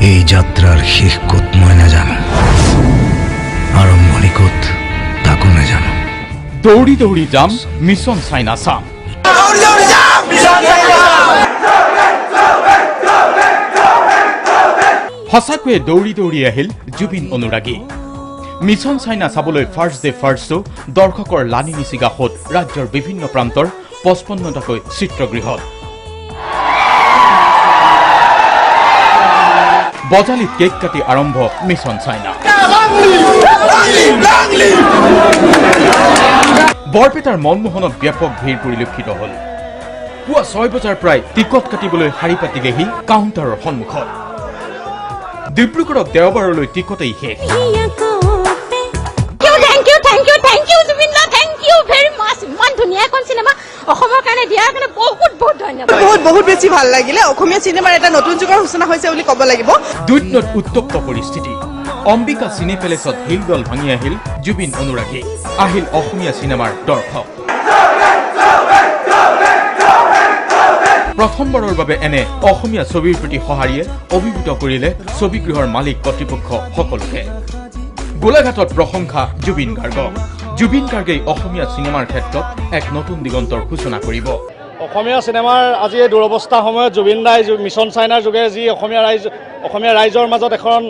এই যাত্ৰাৰ শেষ কত মই নাজানো, আৰম্ভণি কত তাকো নাজানো। দৌৰি দৌৰি যাম মিছন চাইনা চাম। সঁচাকৈয়ে দৌৰি দৌৰি আহিল জুবিন অনুৰাগী। মিছন চাইনা চাবলৈ ফাৰ্ষ্ট ডে ফাৰ্ষ্ট শ্ব' দৰ্শকৰ লানি নিচিগা হ'ল ৰাজ্যৰ বিভিন্ন প্ৰান্তৰ 55টাকৈ চিত্ৰগৃহত। বজালিত কেক কাটি আৰম্ভ মিছন চাইনা। বৰপেটাৰ মনমোহনত ব্যাপক ভিৰ পৰিলক্ষিত হ'ল। পুৱা 6 বজাৰ পৰাই টিকট কাটিবলৈ শাৰী পাতিলেহি কাউণ্টাৰৰ সন্মুখত। ডিব্ৰুগড়ত দেওবাৰলৈ টিকটেই শেষ। বহুত বেছি ভাল লাগিলে। অসমীয়া চিনেমাৰ এটা নতুন যুগৰ সূচনা হৈছে বুলি ক'ব লাগিব। দুৰ্নত উত্তপ্ত পৰিস্থিতি। অম্বিকা চিনে পেলেচত হিলদল ভাঙি আহিল জুবিন অনুৰাগী, আহিল অসমীয়া চিনেমাৰ দৰ্শক। প্ৰথমবাৰৰ বাবে এনে অসমীয়া ছবিৰ প্ৰতি সঁহাৰিয়ে অভিভূত কৰিলে ছবিগৃহৰ মালিক কৰ্তৃপক্ষ সকলোকে। গোলাঘাটত প্ৰশংসা জুবিন গাৰ্গক। জুবিন গাৰ্গেই অসমীয়া চিনেমাৰ ক্ষেত্ৰত এক নতুন দিগন্তৰ সূচনা কৰিব। অসমীয়া চিনেমাৰ আজি এই দুৰৱস্থা সময়ত জুবিন দাই মিছন চাইনাৰ যোগে যি অসমীয়া ৰাইজৰ মাজত এখন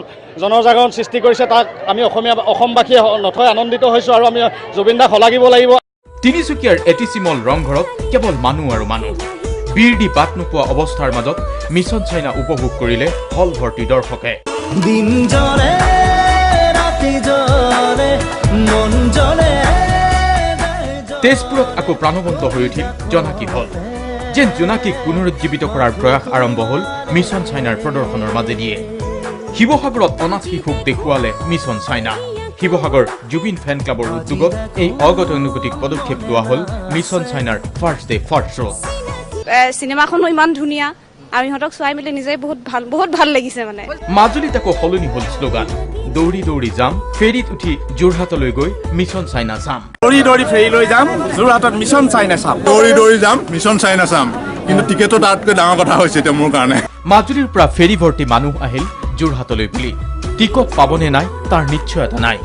জনজাগৰণ সৃষ্টি কৰিছে, তাক আমি অসমবাসীয়ে নথৈ আনন্দিত হৈছোঁ আৰু আমি জুবিন দাক শলাগিব লাগিব। তিনিচুকীয়াৰ এটিচিমল ৰংঘৰত কেৱল মানুহ আৰু মানুহ। বীৰ দি বাট নোপোৱা অৱস্থাৰ মাজত মিছন চাইনা উপভোগ কৰিলে হল ভৰ্তি দৰ্শকে। তেজপুৰত আকৌ প্ৰাণৱন্ত হৈ উঠিল জোনাকী হল। যেন জোনাকীক পুনৰুজ্জীৱিত কৰাৰ প্ৰয়াস আৰম্ভ হ'ল মিছন চাইনাৰ প্ৰদৰ্শনৰ মাজেদিয়ে। শিৱসাগৰত অনাথ শিশুক দেখুৱালে Mission China. Sivasagar Zubeen fan ক্লাবৰ উদ্যোগত এই অগতানুগতিক পদক্ষেপ লোৱা হ'ল মিছন চাইনাৰ ফাৰ্ষ্ট ডে ফাৰ্ষ্ট শ্ব'। চিনেমাখনো ইমান ধুনীয়া আৰু ইহঁতক চাই মেলি নিজে বহুত ভাল লাগিছে। মানে মাজুলীত আকৌ সলনি হ'ল শ্লোগান, দৌৰি দৌৰি যাম ফেৰীত উঠি যোৰহাটলৈ গৈ মিছন চাইনা চাম। দৌৰি দৌৰি ফেৰীলৈ যাম, যোৰহাটত মিছন চাইনা চাম। দৌৰি দৌৰি যাম মিছন চাইনা চাম, কিন্তু টিকেটটো তাতকৈ ডাঙৰ কথা হৈছে এতিয়া মোৰ কাৰণে। মাজুলীৰ পৰা ফেৰী ভৰ্তি মানুহ আহিল যোৰহাটলৈ বুলি। টিকট পাবনে নাই তাৰ নিশ্চয়তা নাই,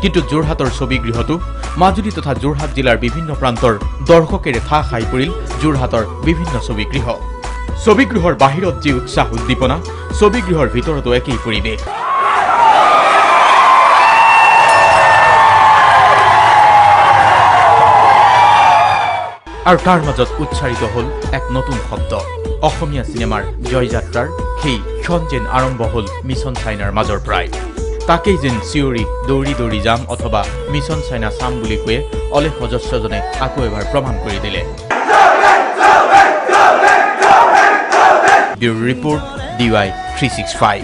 কিন্তু যোৰহাটৰ ছবিগৃহতো মাজুলী তথা যোৰহাট জিলাৰ বিভিন্ন প্ৰান্তৰ দৰ্শকেৰে ঠাহ খাই পৰিল যোৰহাটৰ বিভিন্ন ছবিগৃহ। ছবিগৃহৰ বাহিৰত যি উৎসাহ উদ্দীপনা, ছবিগৃহৰ ভিতৰতো একেই পৰিৱেশ। আৰু তাৰ মাজত উচ্চাৰিত হ'ল এক নতুন শব্দ। অসমীয়া চিনেমাৰ জয়যাত্ৰাৰ সেই ক্ষণ যেন আৰম্ভ হ'ল মিছন চাইনাৰ মাজৰ পৰাই। তাকেই যেন চিঞৰি দৌৰি দৌৰি যাম অথবা মিছন চাইনা চাম বুলি কৈয়ে অলেখ অজস্ৰজনে আকৌ এবাৰ প্ৰমাণ কৰি দিলে। Bureau report DY 365।